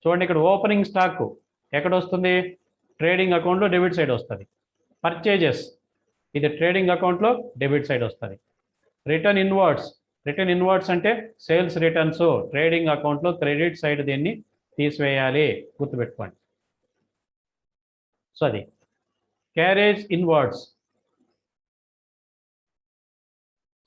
చూడండి ఇక్కడ opening stock ఎక్కడ వస్తుంది, ట్రేడింగ్ అకౌంట్లో డెబిట్ సైడ్ వస్తుంది. పర్చేజెస్ ఇది ట్రేడింగ్ అకౌంట్లో డెబిట్ సైడ్ వస్తుంది. రిటర్న్ ఇన్వర్డ్స్ అంటే సేల్స్ రిటర్న్స్ ట్రేడింగ్ అకౌంట్లో క్రెడిట్ సైడ్ దీన్ని తీసివేయాలి, గుర్తుపెట్టుకోండి. సో అది క్యారేజ్ ఇన్వర్డ్స్.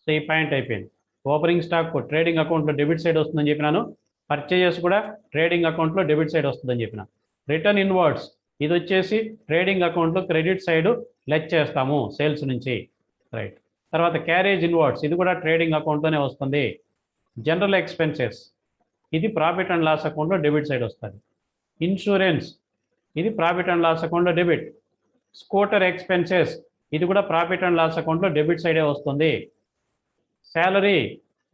సో ఈ పాయింట్ అయిపోయింది. ఓపెనింగ్ స్టాక్ ట్రేడింగ్ అకౌంట్లో డెబిట్ సైడ్ వస్తుందని చెప్పినాను. పర్చేజెస్ కూడా ట్రేడింగ్ అకౌంట్లో డెబిట్ సైడ్ వస్తుందని చెప్పిన. రిటర్న్ ఇన్వర్డ్స్ ఇది వచ్చేసి ట్రేడింగ్ అకౌంట్లో క్రెడిట్ సైడ్ లెస్ చేస్తాము సేల్స్ నుంచి, రైట్. తర్వాత క్యారేజ్ ఇన్వర్డ్స్ ఇది కూడా ట్రేడింగ్ అకౌంట్లోనే వస్తుంది. జనరల్ ఎక్స్పెన్సెస్ ఇది ప్రాఫిట్ అండ్ లాస్ అకౌంట్లో డెబిట్ సైడ్ వస్తుంది. ఇన్సూరెన్స్ ఇది ప్రాఫిట్ అండ్ లాస్ అకౌంట్లో డెబిట్. స్కూటర్ ఎక్స్పెన్సెస్ ఇది కూడా ప్రాఫిట్ అండ్ లాస్ అకౌంట్లో డెబిట్ సైడే వస్తుంది. శాలరీ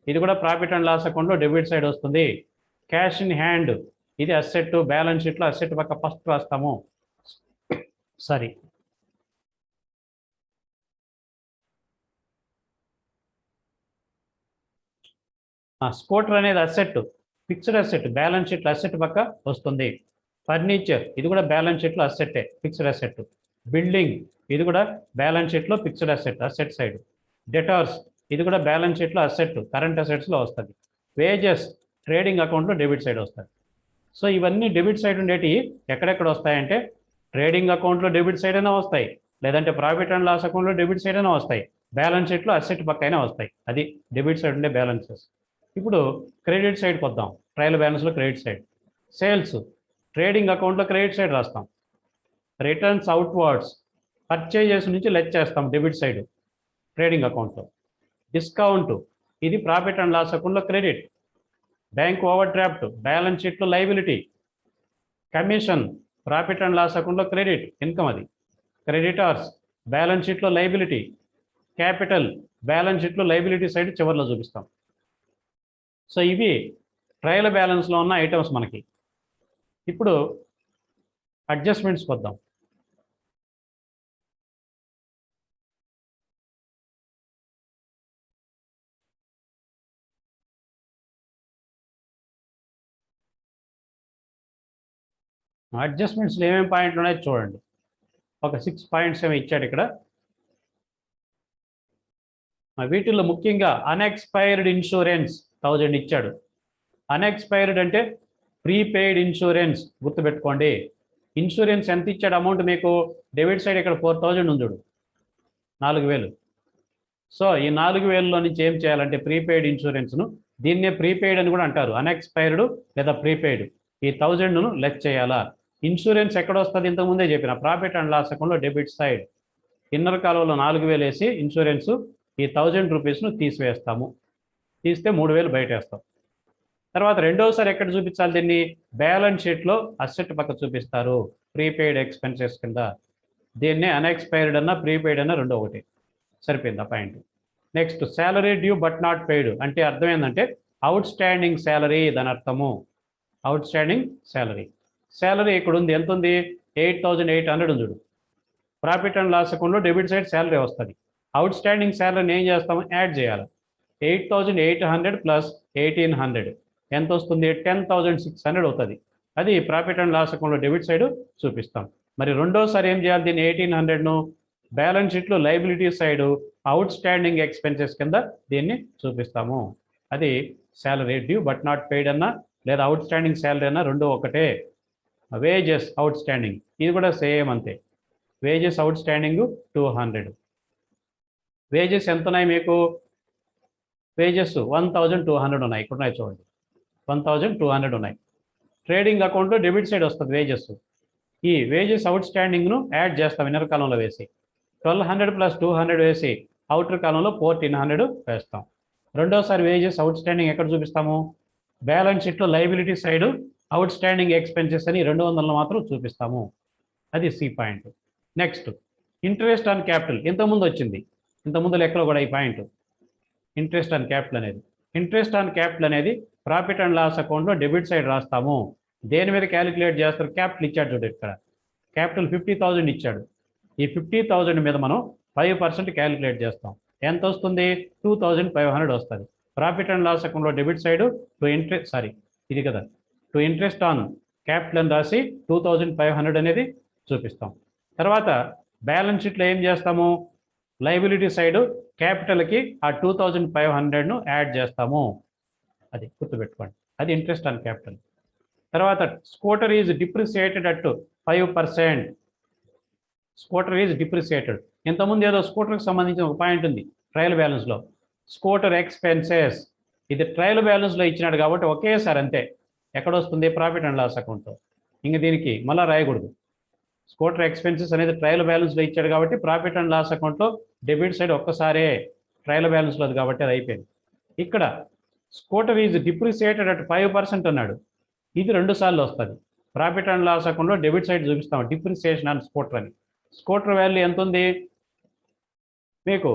ఇది కూడా ప్రాఫిట్ అండ్ లాస్ అకౌంట్లో డెబిట్ సైడ్ వస్తుంది. క్యాష్ ఇన్ హ్యాండ్ ఇది అసెట్, బ్యాలెన్స్ షీట్లో అసెట్ పక్క ఫస్ట్ రాస్తాము. సారీ, స్కూటర్ అనేది అసెట్, ఫిక్స్డ్ అసెట్, బ్యాలెన్స్ షీట్లో అసెట్ పక్క వస్తుంది. ఫర్నిచర్ ఇది కూడా బ్యాలెన్స్ షీట్లో అసెట్టే, ఫిక్స్డ్ అసెట్. బిల్డింగ్ ఇది కూడా బ్యాలెన్స్ షీట్లో ఫిక్స్డ్ అసెట్ సైడ్. డెటార్స్ ఇది కూడా బ్యాలెన్స్ షీట్లో అసెట్, కరెంట్ అసెట్స్లో వస్తుంది. వేజెస్ ట్రేడింగ్ అకౌంట్లో డెబిట్ సైడ్ వస్తుంది. సో ఇవన్నీ డెబిట్ సైడ్ ఉండేవి ఎక్కడెక్కడ వస్తాయంటే ట్రేడింగ్ అకౌంట్లో డెబిట్ సైడ్ అయినా వస్తాయి, లేదంటే ప్రాఫిట్ అండ్ లాస్ అకౌంట్లో డెబిట్ సైడ్ అయినా వస్తాయి, బ్యాలెన్స్ షీట్లో అసెట్ పక్క అయినా వస్తాయి. అది డెబిట్ సైడ్ ఉండే బ్యాలెన్సెస్. ఇప్పుడు క్రెడిట్ సైడ్కి వద్దాం. ట్రయల్ బ్యాలెన్స్లో క్రెడిట్ సైడ్. సేల్స్ ట్రేడింగ్ అకౌంట్లో క్రెడిట్ సైడ్ రాస్తాం. రిటర్న్స్ అవుట్వర్డ్స్ పర్చేజెస్ నుంచి లెస్ చేస్తాం డెబిట్ సైడ్ ట్రేడింగ్ అకౌంట్లో. డిస్కౌంట్ ఇది ప్రాఫిట్ అండ్ లాస్ అకౌంట్లో credit. Bank overdraft balance షీట్లో liability. Commission profit and loss అకౌంట్లో క్రెడిట్, ఇన్కమ్ అది. క్రెడిటార్స్ బ్యాలెన్స్ షీట్లో లైబిలిటీ. క్యాపిటల్ బ్యాలెన్స్ షీట్లో లైబిలిటీ సైడ్ చివరిలో చూపిస్తాం. సో ఇవి ట్రయల్ బ్యాలెన్స్లో ఉన్న ఐటమ్స్ మనకి. ఇప్పుడు అడ్జస్ట్మెంట్స్కి వద్దాం. అడ్జస్ట్మెంట్స్లో ఏమేమి పాయింట్లు ఉన్నాయో చూడండి. ఒక 6 పాయింట్స్ ఏమో ఇచ్చాడు ఇక్కడ. వీటిల్లో ముఖ్యంగా అన్ఎక్స్పైర్డ్ ఇన్సూరెన్స్ 1000 ఇచ్చాడు. అన్ఎక్స్పైర్డ్ అంటే ప్రీపెయిడ్ ఇన్సూరెన్స్, గుర్తుపెట్టుకోండి. ఇన్సూరెన్స్ ఎంత ఇచ్చాడు అమౌంట్ మీకు, డెబిట్ సైడ్ ఇక్కడ 4000 ఉంచుడు, 4000. సో ఈ 4000లో నుంచి ఏం చేయాలంటే ప్రీపెయిడ్ ఇన్సూరెన్స్ను, దీన్నే ప్రీపెయిడ్ అని కూడా అంటారు, అన్ఎక్స్పైర్డ్ లేదా ప్రీపెయిడ్. ఈ 1000ను లెస్ చేయాలా. ఇన్సూరెన్స్ ఎక్కడ వస్తుంది, ఇంతకుముందే చెప్పిన ప్రాఫిట్ అండ్ లాస్ అకౌంట్లో డెబిట్ సైడ్. ఇన్నర్ కాలంలో 4000 వేసి ఇన్సూరెన్స్ ఈ 1000 రూపీస్ను తీసివేస్తాము. తీస్తే 3000 బయట వేస్తాం. తర్వాత రెండోసారి ఎక్కడ చూపించాలి దీన్ని, బ్యాలెన్స్ షీట్లో అసెట్ పక్క చూపిస్తారు, ప్రీపెయిడ్ ఎక్స్పెన్సెస్ కింద. దీన్నే అన్ఎక్స్పైర్డ్ అన్న ప్రీపెయిడ్ అన్న రెండో ఒకటి. సరిపోయింది ఆ point. Next salary due but not paid అంటే అర్థం ఏంటంటే అవుట్ స్టాండింగ్ శాలరీ, దాని అర్థము అవుట్ స్టాండింగ్ శాలరీ. శాలరీ ఇక్కడ ఉంది, ఎంత ఉంది, 8800 ఉంది. ప్రాఫిట్ అండ్ లాస్ అకౌంట్లో డెబిట్ సైడ్ శాలరీ వస్తుంది. అవుట్ స్టాండింగ్ శాలరీని ఏం చేస్తాము, యాడ్ చేయాలి. 8800 ప్లస్ 1800 ఎంత వస్తుంది, 10600 అవుతుంది. అది ప్రాఫిట్ అండ్ లాస్ అకౌంట్లో డెబిట్ సైడ్ చూపిస్తాం. మరి రెండోసారి ఏం చేయాలి, దీన్ని 1800ను బ్యాలెన్స్ షీట్లో liability side outstanding expenses కింద దీన్ని చూపిస్తాము. అది salary due but not paid అన్న లేదా అవుట్ స్టాండింగ్ శాలరీ అన్న రెండు ఒకటే. వేజెస్ అవుట్ స్టాండింగ్ ఇది కూడా సేమ్ అంతే. Wages out standing 200. వేజెస్ ఎంత ఉన్నాయి మీకు, వేజెస్ 1200 ఉన్నాయి. ఇక్కడ ఉన్నాయి చూడండి, 1200 ఉన్నాయి. ట్రేడింగ్ అకౌంట్లో డెబిట్ సైడ్ వస్తుంది వేజెస్. ఈ వేజెస్ అవుట్ స్టాండింగ్ను యాడ్ చేస్తాం ఇన్నర్ కాలంలో వేసి. 1200 ప్లస్ 200 వేసి అవుటర్ కాలంలో 1400 వేస్తాం. రెండోసారి వేజెస్ అవుట్ స్టాండింగ్ ఎక్కడ చూపిస్తాము, బ్యాలెన్స్ షీట్లో liability side outstanding expenses అని 200 మాత్రం చూపిస్తాము. అది C point. Next interest on capital, ఇంతకుముందు వచ్చింది, ఇంతకుముందు లెక్కలో కూడా ఈ పాయింట్. ఇంట్రెస్ట్ ఆన్ క్యాపిటల్ అనేది ప్రాఫిట్ అండ్ లాస్ అకౌంట్లో డెబిట్ సైడ్ రాస్తాము. దేని మీద క్యాలిక్యులేట్ చేస్తారు, క్యాపిటల్ ఇచ్చాడు చూడండి ఇక్కడ. క్యాపిటల్ 50,000 ఇచ్చాడు. ఈ 50,000 మీద మనం 5% క్యాలిక్యులేట్ చేస్తాం. ఎంత వస్తుంది, 2500 వస్తుంది. ప్రాఫిట్ అండ్ లాస్ అకౌంట్లో debit side to interest, sorry ఇది కదా, టు ఇంట్రెస్ట్ ఆన్ క్యాపిటల్ అని రాసి 2500 అనేది చూపిస్తాం. తర్వాత బ్యాలెన్స్ షీట్లో ఏం చేస్తాము, లయబిలిటీ సైడ్ క్యాపిటల్కి ఆ 2500ను యాడ్ చేస్తాము. అది గుర్తుపెట్టుకోండి, అది ఇంట్రెస్ట్ ఆన్ క్యాపిటల్. తర్వాత scooter is depreciated at 5%. Scooter is depreciated. ఇంతకుముందు ఏదో స్కూటర్కి సంబంధించిన ఒక పాయింట్ ఉంది ట్రయల్ బ్యాలెన్స్లో, స్కూటర్ ఎక్స్పెన్సెస్. ఇది ట్రయల్ బ్యాలెన్స్లో ఇచ్చినాడు కాబట్టి ఒకేసారి అంతే. ఎక్కడొస్తుంది, ప్రాఫిట్ అండ్ లాస్ అకౌంట్లో. ఇంక దీనికి మళ్ళీ రాయకూడదు. స్కూటర్ ఎక్స్పెన్సెస్ అనేది ట్రయల్ బ్యాలెన్స్లో ఇచ్చాడు కాబట్టి ప్రాఫిట్ అండ్ లాస్ అకౌంట్లో డెబిట్ సైడ్ ఒక్కసారే, ట్రయల్ బ్యాలెన్స్లో కాబట్టి అది అయిపోయింది. ఇక్కడ స్కూటర్ ఈజ్ డిప్రిసియేటెడ్ అట్ 5% అన్నాడు, ఇది 2 సార్లు వస్తుంది. ప్రాఫిట్ అండ్ లాస్ అకౌంట్లో డెబిట్ సైడ్ చూపిస్తాం డిప్రిసియేషన్ ఆన్ స్కూటర్ అని. స్కూటర్ వాల్యూ ఎంత ఉంది మీకు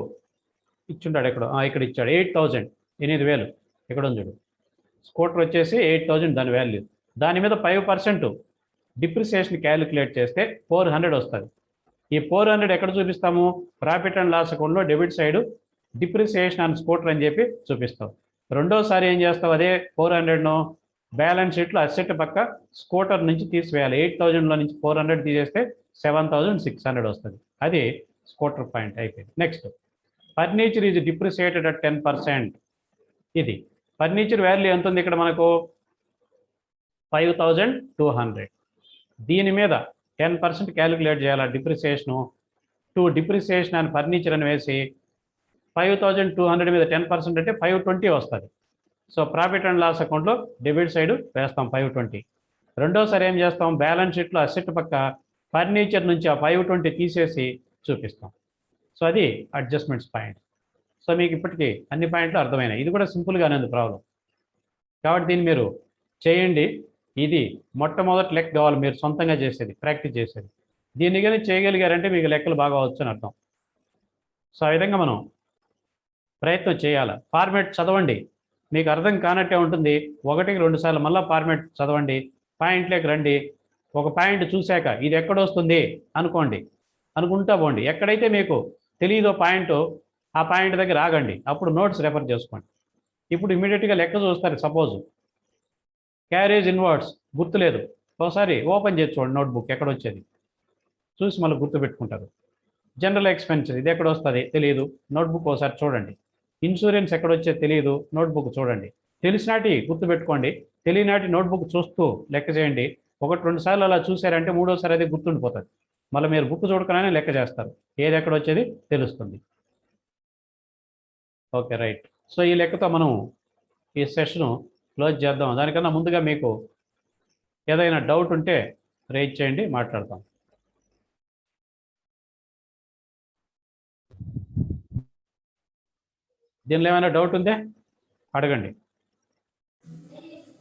ఇచ్చుంటాడు, ఇక్కడ ఇచ్చాడు 8000, 8000 ఇక్కడ ఉంది చూడు. స్కూటర్ వచ్చేసి 8000 దాని వాల్యూ. దాని మీద 5% డిప్రిసియేషన్ క్యాలిక్యులేట్ చేస్తే 400 వస్తుంది. ఈ 400 ఎక్కడ చూపిస్తాము, ప్రాఫిట్ అండ్ లాస్ అకౌంట్లో debit side depreciation on scooter అని చెప్పి చూపిస్తాం. రెండోసారి ఏం చేస్తావు, అదే 400ను బ్యాలెన్స్ షీట్లో అసెట్ పక్క స్కూటర్ నుంచి తీసివేయాలి. 8000లో నుంచి 400 తీసేస్తే 7600 వస్తుంది. అది స్కూటర్ పాయింట్ అయిపోయింది. Next furniture is depreciated at 10%. ఇది ఫర్నిచర్ వాల్యూ ఎంత ఉంది ఇక్కడ మనకు 5200. దీని మీద 10% క్యాలిక్యులేట్ చేయాలి డిప్రిసియేషను. డిప్రిసియేషన్ అండ్ ఫర్నిచర్ అని వేసి 5200 మీద 10% అంటే 520 వస్తుంది. సో ప్రాఫిట్ అండ్ లాస్ అకౌంట్లో డెబిట్ సైడ్ వేస్తాం 520. రెండోసారి ఏం చేస్తాం, బ్యాలెన్స్ షీట్లో అసెట్ పక్క ఫర్నిచర్ నుంచి ఆ 520 తీసేసి చూపిస్తాం. సో అది అడ్జస్ట్మెంట్స్ పాయింట్. సో మీకు ఇప్పటికీ అన్ని పాయింట్లు అర్థమైనాయి. ఇది కూడా సింపుల్గానే ఉంది ప్రాబ్లం, కాబట్టి దీన్ని మీరు చేయండి. ఇది మొట్టమొదటి లెక్క కావాలి మీరు సొంతంగా చేసేది, ప్రాక్టీస్ చేసేది. దీన్ని కానీ చేయగలిగారంటే మీకు లెక్కలు బాగా వచ్చు అని అర్థం. సో ఆ విధంగా మనం ప్రయత్నం చేయాలి. ఫార్మేట్ చదవండి, మీకు అర్థం కానట్టే ఉంటుంది. 1-2 సార్లు మళ్ళీ ఫార్మేట్ చదవండి, పాయింట్లోకి రండి. ఒక పాయింట్ చూశాక ఇది ఎక్కడొస్తుంది అనుకోండి, అనుకుంటా పోండి. ఎక్కడైతే మీకు తెలియదో పాయింట్, ఆ పాయింట్ దగ్గర ఆగండి, అప్పుడు నోట్స్ రెఫర్ చేసుకోండి. ఇప్పుడు ఇమీడియట్గా లెక్క చూస్తారు. సపోజ్ క్యారేజ్ ఇన్వర్డ్స్ గుర్తులేదు, ఒకసారి ఓపెన్ చేసి చూడండి నోట్బుక్ ఎక్కడొచ్చేది చూసి మళ్ళీ గుర్తు పెట్టుకుంటారు. జనరల్ ఎక్స్పెన్సెస్ ఇది ఎక్కడ వస్తుంది తెలియదు, నోట్బుక్ ఒకసారి చూడండి. ఇన్సూరెన్స్ ఎక్కడొచ్చేది తెలియదు, నోట్బుక్ చూడండి. తెలిసినాటి గుర్తుపెట్టుకోండి, తెలియనాటి నోట్బుక్ చూస్తూ లెక్క చేయండి. 1-2 సార్లు అలా చూసారంటే మూడోసారి అది గుర్తుండిపోతుంది. మళ్ళీ మీరు బుక్ చూడకనే లెక్క చేస్తారు, ఏది ఎక్కడ వచ్చేది తెలుస్తుంది. Okay right. సో ఈ లెక్కతో మనం ఈ సెషను క్లోజ్ చేద్దాం. దానికన్నా ముందుగా మీకు ఏదైనా డౌట్ ఉంటే రేజ్ చేయండి, మాట్లాడతాం. దీనిలో ఏమైనా డౌట్ ఉందే అడగండి.